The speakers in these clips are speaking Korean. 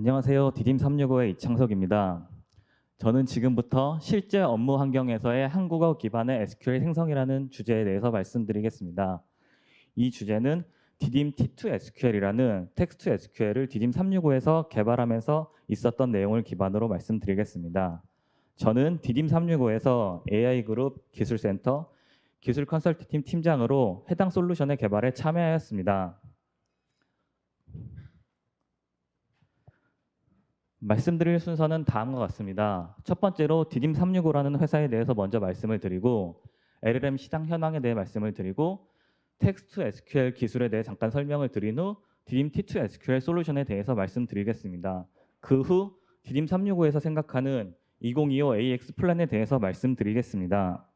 안녕하세요. 디딤365의 이창석입니다. 저는 지금부터 실제 업무 환경에서의 한국어 기반의 SQL 생성이라는 주제에 대해서 말씀드리겠습니다. 이 주제는 디딤 T2 SQL이라는 텍스트 SQL을 디딤365에서 개발하면서 있었던 내용을 기반으로 말씀드리겠습니다. 저는 디딤365에서 AI그룹 기술센터 기술 컨설팅팀 팀장으로 해당 솔루션의 개발에 참여하였습니다. 말씀드릴 순서는 다음과 같습니다. 첫 번째로 디딤365라는 회사에 대해서 먼저 말씀을 드리고 LLM 시장 현황에 대해 말씀을 드리고 텍스트 SQL 기술에 대해 잠깐 설명을 드린 후 디딤 T2 SQL 솔루션에 대해서 말씀드리겠습니다. 그 후 디딤365에서 생각하는 2025 AX 플랜에 대해서 말씀드리겠습니다.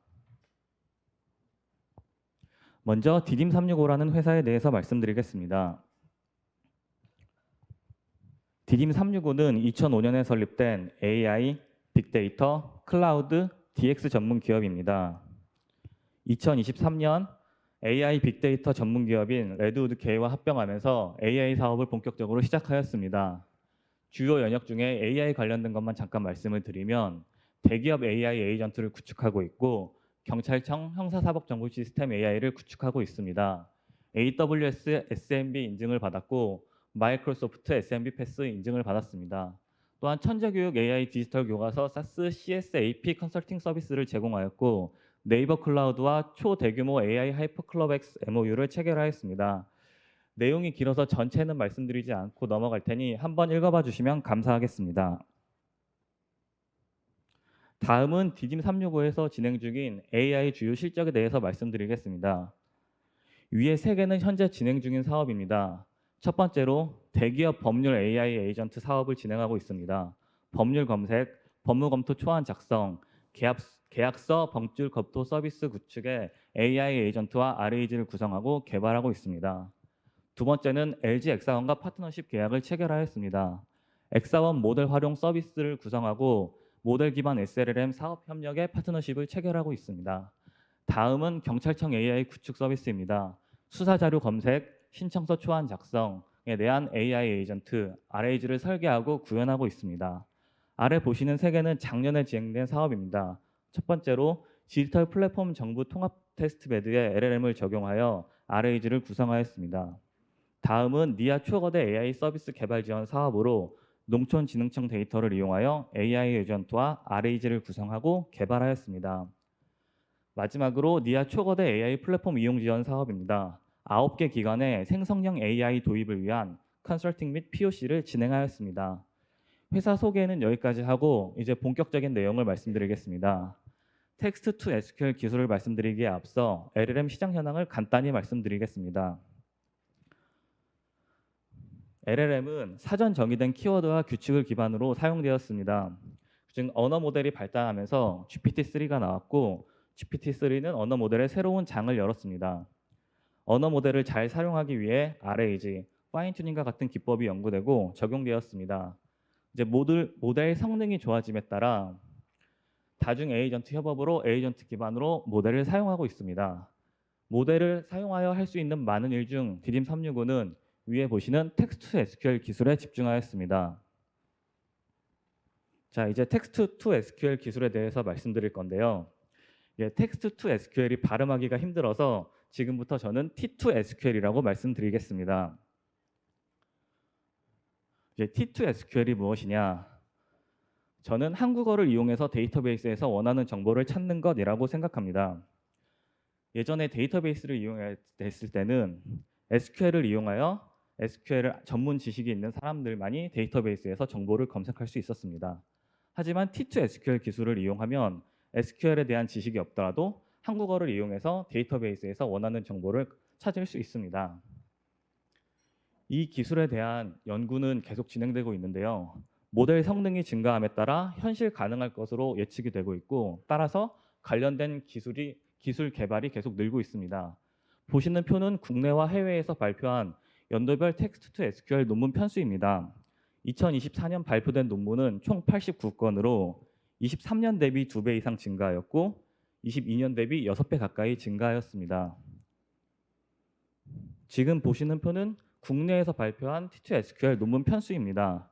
먼저 디딤365라는 회사에 대해서 말씀드리겠습니다. 디딤365는 2005년에 설립된 AI, 빅데이터, 클라우드, DX 전문 기업입니다. 2023년 AI 빅데이터 전문 기업인 레드우드 K와 합병하면서 AI 사업을 본격적으로 시작하였습니다. 주요 영역 중에 AI 관련된 것만 잠깐 말씀을 드리면 대기업 AI 에이전트를 구축하고 있고 경찰청 형사사법정보 시스템 AI를 구축하고 있습니다. AWS SMB 인증을 받았고 마이크로소프트 SMB 패스 인증을 받았습니다. 또한 천재교육 AI 디지털 교과서 사스 CSAP 컨설팅 서비스를 제공하였고 네이버 클라우드와 초대규모 AI 하이퍼클럽X MOU를 체결하였습니다. 내용이 길어서 전체는 말씀드리지 않고 넘어갈 테니 한번 읽어봐 주시면 감사하겠습니다. 다음은 디딤365에서 진행 중인 AI 주요 실적에 대해서 말씀드리겠습니다. 위의 세 개는 현재 진행 중인 사업입니다. 첫 번째로 대기업 법률 AI 에이전트 사업을 진행하고 있습니다. 법률 검색, 법무 검토 초안 작성, 계약서 범줄 검토 서비스 구축에 AI 에이전트와 RAG를 구성하고 개발하고 있습니다. 두 번째는 LG 엑사원과 파트너십 계약을 체결하였습니다. 엑사원 모델 활용 서비스를 구성하고 모델 기반 SLM 사업 협력에 파트너십을 체결하고 있습니다. 다음은 경찰청 AI 구축 서비스입니다. 수사 자료 검색, 신청서 초안 작성에 대한 AI 에이전트 RAG를 설계하고 구현하고 있습니다. 아래 보시는 세 개는 작년에 진행된 사업입니다. 첫 번째로 디지털 플랫폼 정부 통합 테스트베드에 LLM을 적용하여 RAG를 구성하였습니다. 다음은 니아 초거대 AI 서비스 개발 지원 사업으로 농촌진흥청 데이터를 이용하여 AI 에이전트와 RAG를 구성하고 개발하였습니다. 마지막으로 니아 초거대 AI 플랫폼 이용 지원 사업입니다. 9개 기관에 생성형 AI 도입을 위한 컨설팅 및 POC를 진행하였습니다. 회사 소개는 여기까지 하고 이제 본격적인 내용을 말씀드리겠습니다. 텍스트 투 SQL 기술을 말씀드리기에 앞서 LLM 시장 현황을 간단히 말씀드리겠습니다. LLM은 사전 정의된 키워드와 규칙을 기반으로 사용되었습니다. 즉 언어 모델이 발달하면서 GPT-3가 나왔고 GPT-3는 언어 모델의 새로운 장을 열었습니다. 언어 모델을 잘 사용하기 위해 RAG, 파인 튜닝과 같은 기법이 연구되고 적용되었습니다. 이제 모델 성능이 좋아짐에 따라 다중 에이전트 협업으로 에이전트 기반으로 모델을 사용하고 있습니다. 모델을 사용하여 할 수 있는 많은 일 중 디딤365는 위에 보시는 텍스트 SQL 기술에 집중하였습니다. 자, 이제 텍스트 투 SQL 기술에 대해서 말씀드릴 건데요. 텍스트 투 SQL이 발음하기가 힘들어서 지금부터 저는 T2 SQL이라고 말씀드리겠습니다. T2 SQL이 무엇이냐? 저는 한국어를 이용해서 데이터베이스에서 원하는 정보를 찾는 것이라고 생각합니다. 예전에 데이터베이스를 이용했을 때는 SQL을 이용하여 SQL 전문 지식이 있는 사람들만이 데이터베이스에서 정보를 검색할 수 있었습니다. 하지만 T2 SQL 기술을 이용하면 SQL에 대한 지식이 없더라도 한국어를 이용해서 데이터베이스에서 원하는 정보를 찾을 수 있습니다. 이 기술에 대한 연구는 계속 진행되고 있는데요. 모델 성능이 증가함에 따라 현실 가능할 것으로 예측이 되고 있고 따라서 관련된 기술 개발이 계속 늘고 있습니다. 보시는 표는 국내와 해외에서 발표한 연도별 텍스트 투 SQL 논문 편수입니다. 2024년 발표된 논문은 총 89건으로 23년 대비 2배 이상 증가하였고 22년 대비 6배 가까이 증가하였습니다. 지금 보시는 표는 국내에서 발표한 T2 SQL 논문 편수입니다.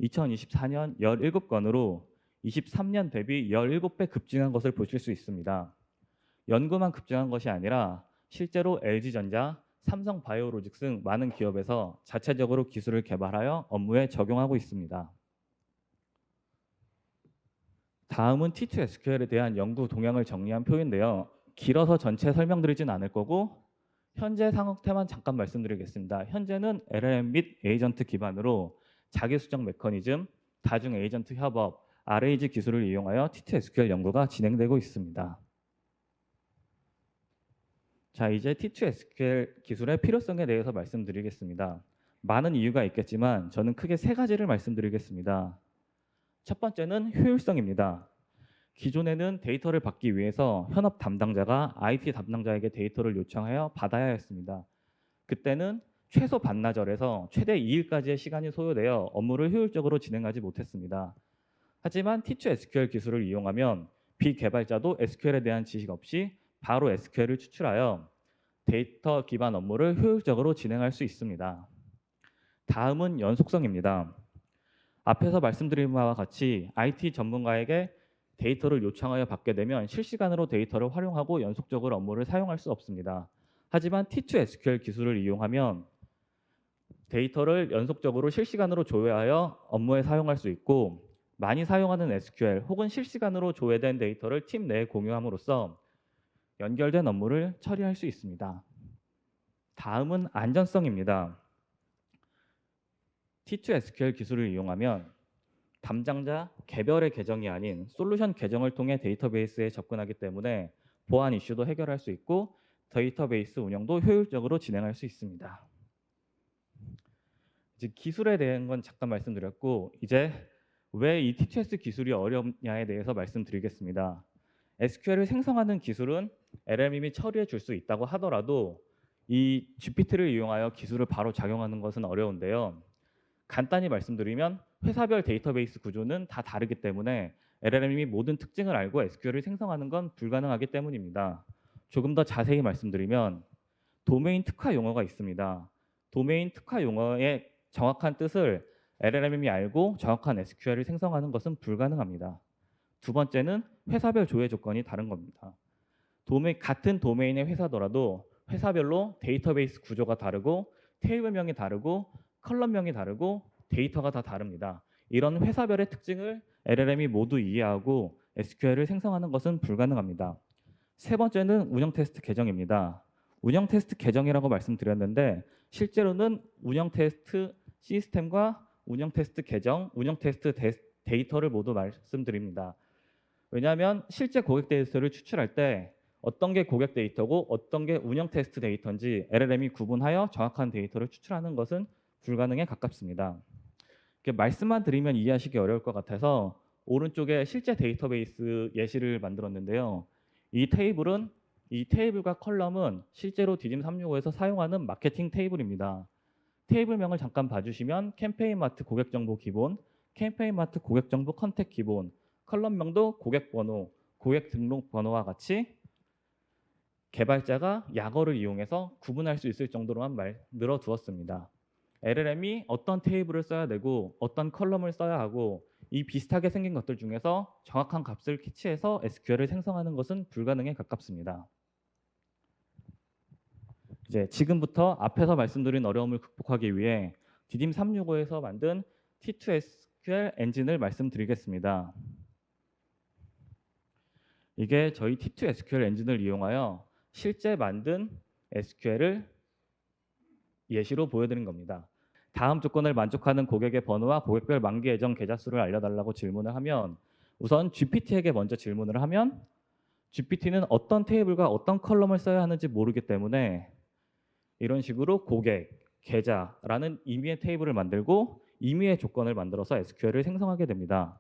2024년 17건으로 23년 대비 17배 급증한 것을 보실 수 있습니다. 연구만 급증한 것이 아니라 실제로 LG전자, 삼성바이오로직스 등 많은 기업에서 자체적으로 기술을 개발하여 업무에 적용하고 있습니다. 다음은 T2SQL에 대한 연구 동향을 정리한 표인데요. 길어서 전체 설명드리진 않을 거고 현재 상태만 잠깐 말씀드리겠습니다. 현재는 LLM 및 에이전트 기반으로 자기수정 메커니즘, 다중 에이전트 협업, RAG 기술을 이용하여 T2SQL 연구가 진행되고 있습니다. 자, 이제 T2SQL 기술의 필요성에 대해서 말씀드리겠습니다. 많은 이유가 있겠지만 저는 크게 세 가지를 말씀드리겠습니다. 첫 번째는 효율성입니다. 기존에는 데이터를 받기 위해서 현업 담당자가 IT 담당자에게 데이터를 요청하여 받아야 했습니다. 그때는 최소 반나절에서 최대 2일까지의 시간이 소요되어 업무를 효율적으로 진행하지 못했습니다. 하지만 T2SQL 기술을 이용하면 비개발자도 SQL에 대한 지식 없이 바로 SQL을 추출하여 데이터 기반 업무를 효율적으로 진행할 수 있습니다. 다음은 연속성입니다. 앞에서 말씀드린 바와 같이 IT 전문가에게 데이터를 요청하여 받게 되면 실시간으로 데이터를 활용하고 연속적으로 업무를 사용할 수 없습니다. 하지만 T2SQL 기술을 이용하면 데이터를 연속적으로 실시간으로 조회하여 업무에 사용할 수 있고 많이 사용하는 SQL 혹은 실시간으로 조회된 데이터를 팀 내에 공유함으로써 연결된 업무를 처리할 수 있습니다. 다음은 안전성입니다. T2SQL 기술을 이용하면 담당자 개별의 계정이 아닌 솔루션 계정을 통해 데이터베이스에 접근하기 때문에 보안 이슈도 해결할 수 있고 데이터베이스 운영도 효율적으로 진행할 수 있습니다. 이제 기술에 대한 건 잠깐 말씀드렸고 이제 왜 이 T2S 기술이 어렵냐에 대해서 말씀드리겠습니다. SQL을 생성하는 기술은 LLM이 처리해 줄 수 있다고 하더라도 이 GPT를 이용하여 기술을 바로 작용하는 것은 어려운데요. 간단히 말씀드리면 회사별 데이터베이스 구조는 다 다르기 때문에 LLM이 모든 특징을 알고 SQL을 생성하는 건 불가능하기 때문입니다. 조금 더 자세히 말씀드리면 도메인 특화 용어가 있습니다. 도메인 특화 용어의 정확한 뜻을 LLM이 알고 정확한 SQL을 생성하는 것은 불가능합니다. 두 번째는 회사별 조회 조건이 다른 겁니다. 같은 도메인의 회사더라도 회사별로 데이터베이스 구조가 다르고 테이블명이 다르고 컬럼명이 다르고 데이터가 다 다릅니다. 이런 회사별의 특징을 LLM이 모두 이해하고 SQL을 생성하는 것은 불가능합니다. 세 번째는 운영 테스트 계정입니다. 운영 테스트 계정이라고 말씀드렸는데 실제로는 운영 테스트 시스템과 운영 테스트 계정, 운영 테스트 데이터를 모두 말씀드립니다. 왜냐하면 실제 고객 데이터를 추출할 때 어떤 게 고객 데이터고 어떤 게 운영 테스트 데이터인지 LLM이 구분하여 정확한 데이터를 추출하는 것은 불가능에 가깝습니다. 말씀만 드리면 이해하시기 어려울 것 같아서 오른쪽에 실제 데이터베이스 예시를 만들었는데요. 이 테이블과 컬럼은 실제로 DDIM365에서 사용하는 마케팅 테이블입니다. 테이블명을 잠깐 봐주시면 캠페인마트 고객정보 기본, 캠페인마트 고객정보 컨택 기본, 컬럼명도 고객번호, 고객 등록번호와 같이 개발자가 약어를 이용해서 구분할 수 있을 정도로만 만들어 두었습니다. LLM이 어떤 테이블을 써야 되고 어떤 컬럼을 써야 하고 이 비슷하게 생긴 것들 중에서 정확한 값을 캐치해서 SQL을 생성하는 것은 불가능에 가깝습니다. 이제 지금부터 앞에서 말씀드린 어려움을 극복하기 위해 DDIM365에서 만든 T2SQL 엔진을 말씀드리겠습니다. 이게 저희 T2SQL 엔진을 이용하여 실제 만든 SQL을 예시로 보여드린 겁니다. 다음 조건을 만족하는 고객의 번호와 고객별 만기 예정 계좌 수를 알려달라고 질문을 하면 우선 GPT에게 먼저 질문을 하면 GPT는 어떤 테이블과 어떤 컬럼을 써야 하는지 모르기 때문에 이런 식으로 고객, 계좌라는 임의의 테이블을 만들고 임의의 조건을 만들어서 SQL을 생성하게 됩니다.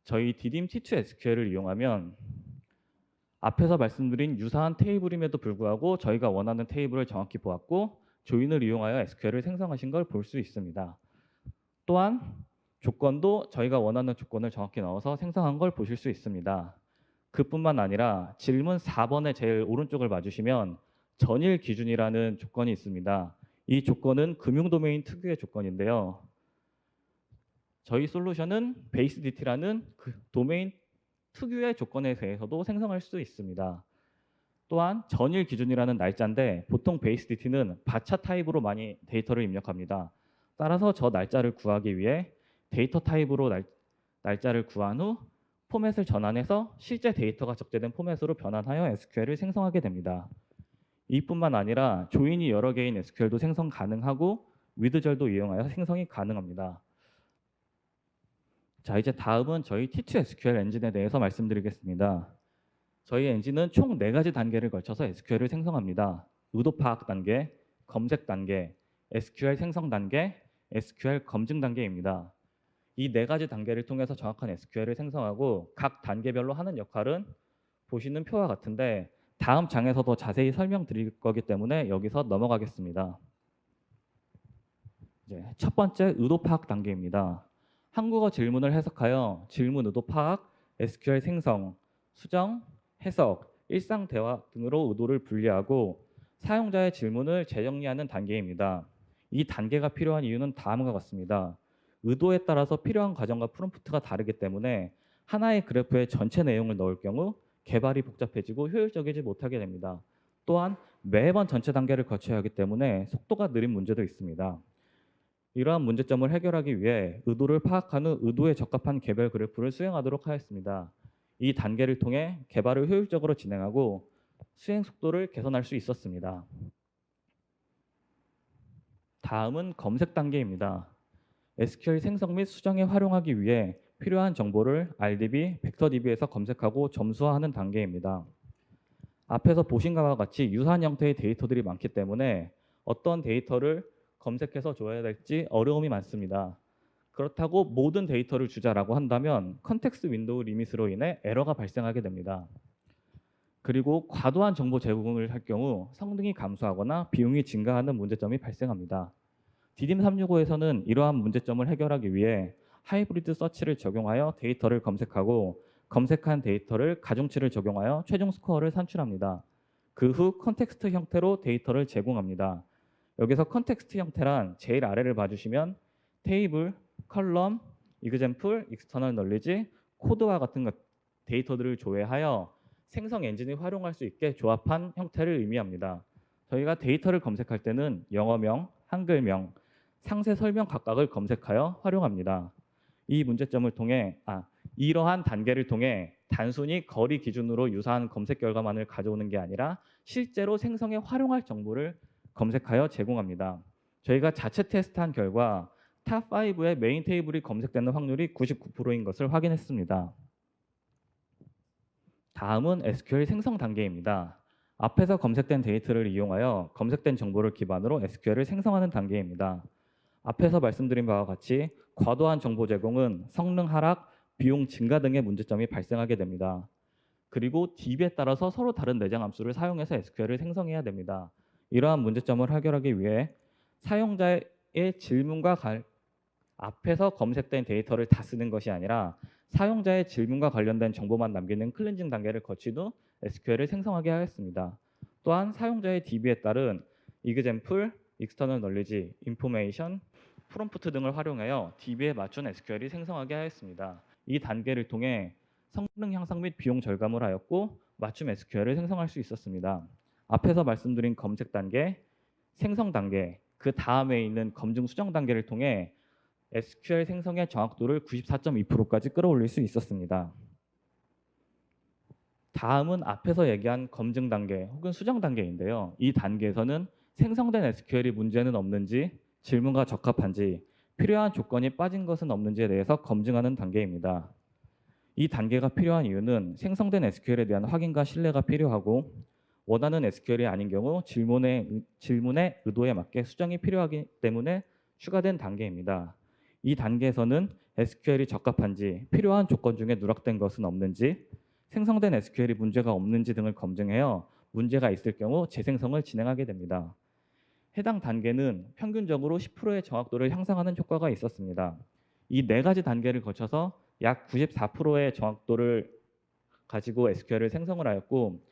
저희 DDIM T2SQL을 이용하면 앞에서 말씀드린 유사한 테이블임에도 불구하고 저희가 원하는 테이블을 정확히 보았고 조인을 이용하여 SQL을 생성하신 걸 볼 수 있습니다. 또한 조건도 저희가 원하는 조건을 정확히 넣어서 생성한 걸 보실 수 있습니다. 그뿐만 아니라 질문 4번의 제일 오른쪽을 봐주시면 전일 기준이라는 조건이 있습니다. 이 조건은 금융 도메인 특유의 조건인데요. 저희 솔루션은 베이스 DT라는 그 도메인 특유의 조건에 대해서도 생성할 수 있습니다. 또한 전일 기준이라는 날짜인데 보통 베이스 DT는 바차 타입으로 많이 데이터를 입력합니다. 따라서 저 날짜를 구하기 위해 데이터 타입으로 날짜를 구한 후 포맷을 전환해서 실제 데이터가 적재된 포맷으로 변환하여 SQL을 생성하게 됩니다. 이뿐만 아니라 조인이 여러 개인 SQL도 생성 가능하고 위드절도 이용하여 생성이 가능합니다. 자, 이제 다음은 저희 T2SQL 엔진에 대해서 말씀드리겠습니다. 저희 엔진은 총 4가지 단계를 거쳐서 SQL을 생성합니다. 의도 파악 단계, 검색 단계, SQL 생성 단계, SQL 검증 단계입니다. 이 4가지 단계를 통해서 정확한 SQL을 생성하고 각 단계별로 하는 역할은 보시는 표와 같은데 다음 장에서 더 자세히 설명드릴 거기 때문에 여기서 넘어가겠습니다. 이제 첫 번째 의도 파악 단계입니다. 한국어 질문을 해석하여 질문 의도 파악, SQL 생성, 수정, 해석, 일상 대화 등으로 의도를 분리하고 사용자의 질문을 재정리하는 단계입니다. 이 단계가 필요한 이유는 다음과 같습니다. 의도에 따라서 필요한 과정과 프롬프트가 다르기 때문에 하나의 그래프에 전체 내용을 넣을 경우 개발이 복잡해지고 효율적이지 못하게 됩니다. 또한 매번 전체 단계를 거쳐야 하기 때문에 속도가 느린 문제도 있습니다. 이러한 문제점을 해결하기 위해 의도를 파악한 후 의도에 적합한 개별 그래프를 수행하도록 하였습니다. 이 단계를 통해 개발을 효율적으로 진행하고 수행 속도를 개선할 수 있었습니다. 다음은 검색 단계입니다. SQL 생성 및 수정에 활용하기 위해 필요한 정보를 RDB, 벡터DB에서 검색하고 점수화하는 단계입니다. 앞에서 보신 것과 같이 유사한 형태의 데이터들이 많기 때문에 어떤 데이터를 검색해서 줘야 될지 어려움이 많습니다. 그렇다고 모든 데이터를 주자라고 한다면 컨텍스트 윈도우 리밋으로 인해 에러가 발생하게 됩니다. 그리고 과도한 정보 제공을 할 경우 성능이 감소하거나 비용이 증가하는 문제점이 발생합니다. 디딤 365에서는 이러한 문제점을 해결하기 위해 하이브리드 서치를 적용하여 데이터를 검색하고 검색한 데이터를 가중치를 적용하여 최종 스코어를 산출합니다. 그 후 컨텍스트 형태로 데이터를 제공합니다. 여기서 컨텍스트 형태란 제일 아래를 봐주시면 테이블, 컬럼, example, external knowledge, 코드와 같은 데이터들을 조회하여 생성 엔진이 활용할 수 있게 조합한 형태를 의미합니다. 저희가 데이터를 검색할 때는 영어명, 한글명, 상세 설명 각각을 검색하여 활용합니다. 이 문제점을 통해 이러한 단계를 통해 단순히 거리 기준으로 유사한 검색 결과만을 가져오는 게 아니라 실제로 생성에 활용할 정보를 검색하여 제공합니다. 저희가 자체 테스트한 결과 탑5의 메인 테이블이 검색되는 확률이 99%인 것을 확인했습니다. 다음은 SQL 생성 단계입니다. 앞에서 검색된 데이터를 이용하여 검색된 정보를 기반으로 SQL을 생성하는 단계입니다. 앞에서 말씀드린 바와 같이 과도한 정보 제공은 성능 하락, 비용 증가 등의 문제점이 발생하게 됩니다. 그리고 DB에 따라서 서로 다른 내장 함수를 사용해서 SQL을 생성해야 됩니다. 이러한 문제점을 해결하기 위해 사용자의 질문과 앞에서 검색된 데이터를 다 쓰는 것이 아니라 사용자의 질문과 관련된 정보만 남기는 클렌징 단계를 거친 후 SQL을 생성하게 하였습니다. 또한 사용자의 DB에 따른 example, external knowledge, information, 프롬프트 등을 활용하여 DB에 맞춘 SQL이 생성하게 하였습니다. 이 단계를 통해 성능 향상 및 비용 절감을 하였고 맞춤 SQL을 생성할 수 있었습니다. 앞에서 말씀드린 검색 단계, 생성 단계, 그 다음에 있는 검증 수정 단계를 통해 SQL 생성의 정확도를 94.2%까지 끌어올릴 수 있었습니다. 다음은 앞에서 얘기한 검증 단계 혹은 수정 단계인데요. 이 단계에서는 생성된 SQL이 문제는 없는지, 질문과 적합한지, 필요한 조건이 빠진 것은 없는지에 대해서 검증하는 단계입니다. 이 단계가 필요한 이유는 생성된 SQL에 대한 확인과 신뢰가 필요하고 원하는 SQL이 아닌 경우 질문의 의도에 맞게 수정이 필요하기 때문에 추가된 단계입니다. 이 단계에서는 SQL이 적합한지, 필요한 조건 중에 누락된 것은 없는지, 생성된 SQL이 문제가 없는지 등을 검증하여 문제가 있을 경우 재생성을 진행하게 됩니다. 해당 단계는 평균적으로 10%의 정확도를 향상하는 효과가 있었습니다. 이 4가지 단계를 거쳐서 약 94%의 정확도를 가지고 SQL을 생성을 하였고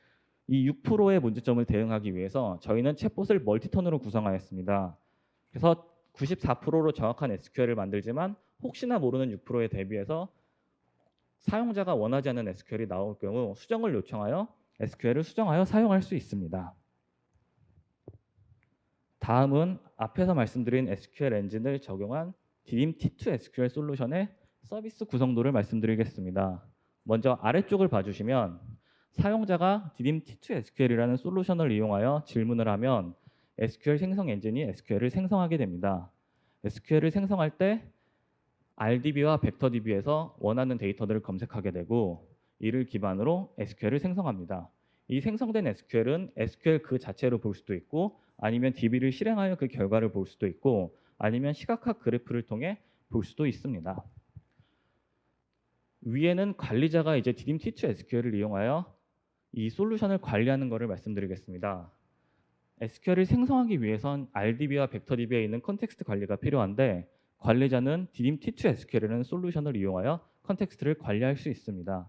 이 6%의 문제점을 대응하기 위해서 저희는 챗봇을 멀티턴으로 구성하였습니다. 그래서 94%로 정확한 SQL을 만들지만 혹시나 모르는 6%에 대비해서 사용자가 원하지 않는 SQL이 나올 경우 수정을 요청하여 SQL을 수정하여 사용할 수 있습니다. 다음은 앞에서 말씀드린 SQL 엔진을 적용한 디딤 T2 SQL 솔루션의 서비스 구성도를 말씀드리겠습니다. 먼저 아래쪽을 봐주시면 사용자가 디딤 T2 SQL이라는 솔루션을 이용하여 질문을 하면 SQL 생성 엔진이 SQL을 생성하게 됩니다. SQL을 생성할 때 RDB와 벡터DB에서 원하는 데이터들을 검색하게 되고 이를 기반으로 SQL을 생성합니다. 이 생성된 SQL은 SQL 그 자체로 볼 수도 있고 아니면 DB를 실행하여 그 결과를 볼 수도 있고 아니면 시각화 그래프를 통해 볼 수도 있습니다. 위에는 관리자가 이제 디딤 T2 SQL을 이용하여 이 솔루션을 관리하는 것을 말씀드리겠습니다. SQL을 생성하기 위해선 RDB와 벡터DB에 있는 컨텍스트 관리가 필요한데 관리자는 디딤 T2 SQL이라는 솔루션을 이용하여 컨텍스트를 관리할 수 있습니다.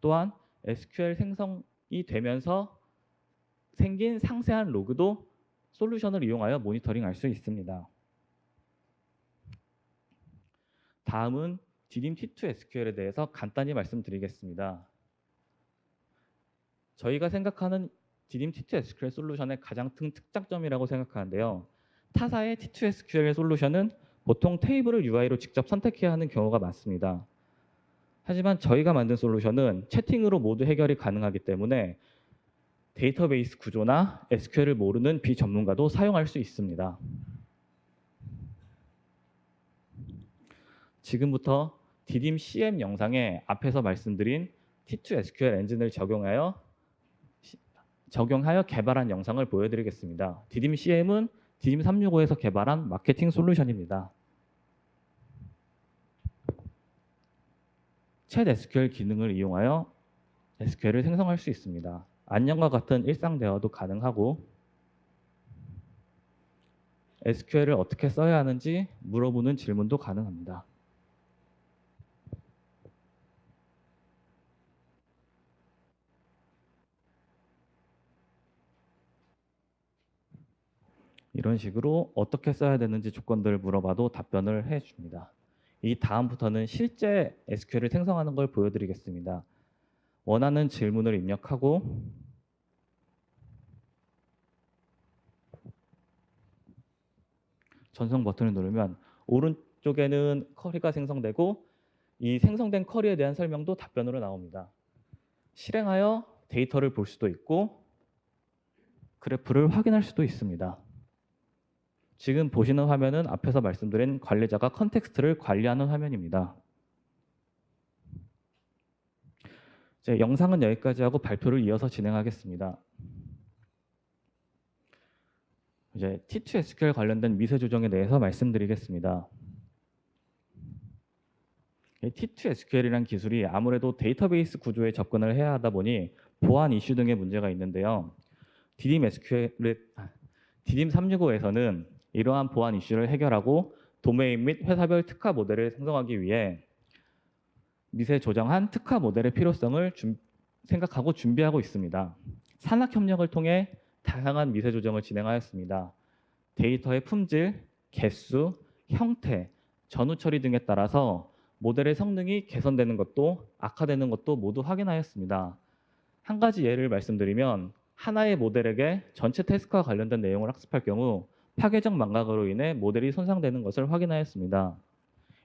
또한 SQL 생성이 되면서 생긴 상세한 로그도 솔루션을 이용하여 모니터링할 수 있습니다. 다음은 디딤 T2 SQL에 대해서 간단히 말씀드리겠습니다. 저희가 생각하는 디딤 T2 SQL 솔루션의 가장 큰 특장점이라고 생각하는데요. 타사의 T2 SQL 솔루션은 보통 테이블을 UI로 직접 선택해야 하는 경우가 많습니다. 하지만 저희가 만든 솔루션은 채팅으로 모두 해결이 가능하기 때문에 데이터베이스 구조나 SQL을 모르는 비전문가도 사용할 수 있습니다. 지금부터 디딤 CM 영상에 앞에서 말씀드린 T2 SQL 엔진을 적용하여 개발한 영상을 보여드리겠습니다. 디딤 CM은 디딤 365에서 개발한 마케팅 솔루션입니다. 챗 SQL 기능을 이용하여 SQL을 생성할 수 있습니다. 안녕과 같은 일상 대화도 가능하고 SQL을 어떻게 써야 하는지 물어보는 질문도 가능합니다. 이런 식으로 어떻게 써야 되는지 조건들을 물어봐도 답변을 해줍니다. 이 다음부터는 실제 SQL을 생성하는 걸 보여드리겠습니다. 원하는 질문을 입력하고 전송 버튼을 누르면 오른쪽에는 쿼리가 생성되고 이 생성된 쿼리에 대한 설명도 답변으로 나옵니다. 실행하여 데이터를 볼 수도 있고 그래프를 확인할 수도 있습니다. 지금 보시는 화면은 앞에서 말씀드린 관리자가 컨텍스트를 관리하는 화면입니다. 이제 영상은 여기까지 하고 발표를 이어서 진행하겠습니다. 이제 T2 SQL 관련된 미세 조정에 대해서 말씀드리겠습니다. T2 SQL이라는 기술이 아무래도 데이터베이스 구조에 접근을 해야 하다 보니 보안 이슈 등의 문제가 있는데요. 디딤 365에서는 이러한 보안 이슈를 해결하고 도메인 및 회사별 특화 모델을 생성하기 위해 미세 조정한 특화 모델의 필요성을 생각하고 준비하고 있습니다. 산학 협력을 통해 다양한 미세 조정을 진행하였습니다. 데이터의 품질, 개수, 형태, 전후 처리 등에 따라서 모델의 성능이 개선되는 것도 악화되는 것도 모두 확인하였습니다. 한 가지 예를 말씀드리면 하나의 모델에게 전체 태스크와 관련된 내용을 학습할 경우 파괴적 망각으로 인해 모델이 손상되는 것을 확인하였습니다.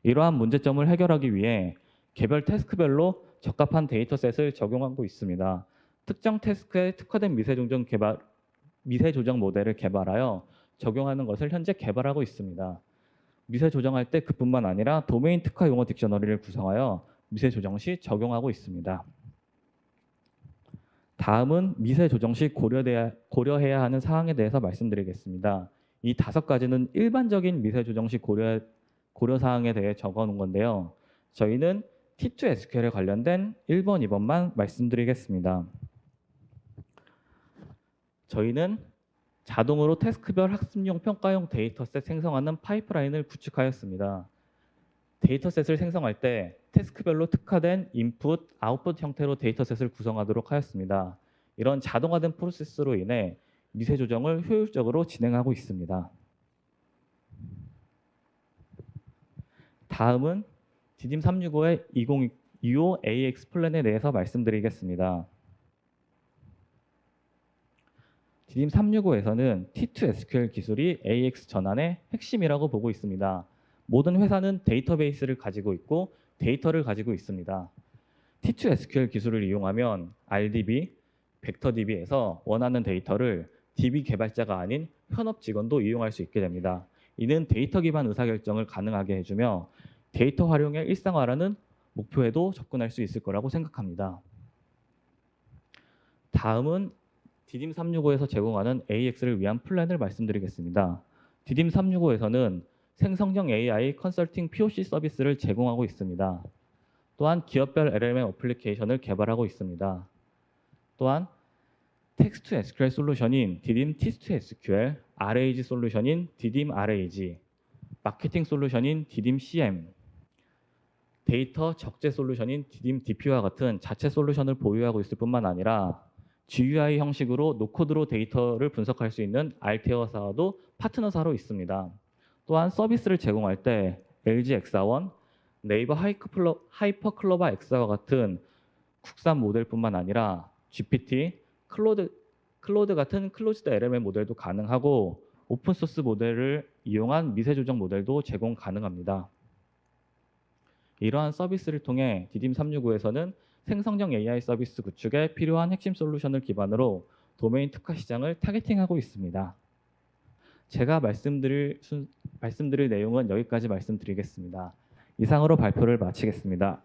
이러한 문제점을 해결하기 위해 개별 태스크별로 적합한 데이터셋을 적용하고 있습니다. 특정 태스크에 특화된 미세 조정 모델을 개발하여 적용하는 것을 현재 개발하고 있습니다. 미세 조정할 때 그뿐만 아니라 도메인 특화 용어 딕셔너리를 구성하여 미세 조정 시 적용하고 있습니다. 다음은 미세 조정 시 고려해야 하는 사항에 대해서 말씀드리겠습니다. 이 5가지는 일반적인 미세 조정 시 고려 사항에 대해 적어 놓은 건데요. 저희는 T2 SQL에 관련된 1번, 2번만 말씀드리겠습니다. 저희는 자동으로 태스크별 학습용 평가용 데이터셋 생성하는 파이프라인을 구축하였습니다. 데이터셋을 생성할 때 태스크별로 특화된 인풋, 아웃풋 형태로 데이터셋을 구성하도록 하였습니다. 이런 자동화된 프로세스로 인해 미세 조정을 효율적으로 진행하고 있습니다. 다음은 디딤 365의 2025 AX 플랜에 대해서 말씀드리겠습니다. 디딤 365에서는 T2SQL 기술이 AX 전환의 핵심이라고 보고 있습니다. 모든 회사는 데이터베이스를 가지고 있고 데이터를 가지고 있습니다. T2SQL 기술을 이용하면 RDB, 벡터DB에서 원하는 데이터를 DB 개발자가 아닌 현업 직원도 이용할 수 있게 됩니다. 이는 데이터 기반 의사결정을 가능하게 해주며 데이터 활용의 일상화라는 목표에도 접근할 수 있을 거라고 생각합니다. 다음은 디딤 365에서 제공하는 AX를 위한 플랜을 말씀드리겠습니다. 디딤 365에서는 생성형 AI 컨설팅 POC 서비스를 제공하고 있습니다. 또한 기업별 LLM 어플리케이션을 개발하고 있습니다. 또한 텍스트 SQL 솔루션인 디딤 T2SQL, RAG 솔루션인 디딤 RAG, 마케팅 솔루션인 디딤 CM, 데이터 적재 솔루션인 디딤 DP와 같은 자체 솔루션을 보유하고 있을 뿐만 아니라 GUI 형식으로 노코드로 데이터를 분석할 수 있는 알테어사도 파트너사로 있습니다. 또한 서비스를 제공할 때 LG 엑사원, 네이버 하이퍼클로바 엑사와 같은 국산 모델뿐만 아니라 GPT, 클로드 같은 클로즈드 LLM 모델도 가능하고 오픈소스 모델을 이용한 미세 조정 모델도 제공 가능합니다. 이러한 서비스를 통해 디딤 365에서는 생성형 AI 서비스 구축에 필요한 핵심 솔루션을 기반으로 도메인 특화 시장을 타겟팅하고 있습니다. 제가 말씀드릴 내용은 여기까지 말씀드리겠습니다. 이상으로 발표를 마치겠습니다.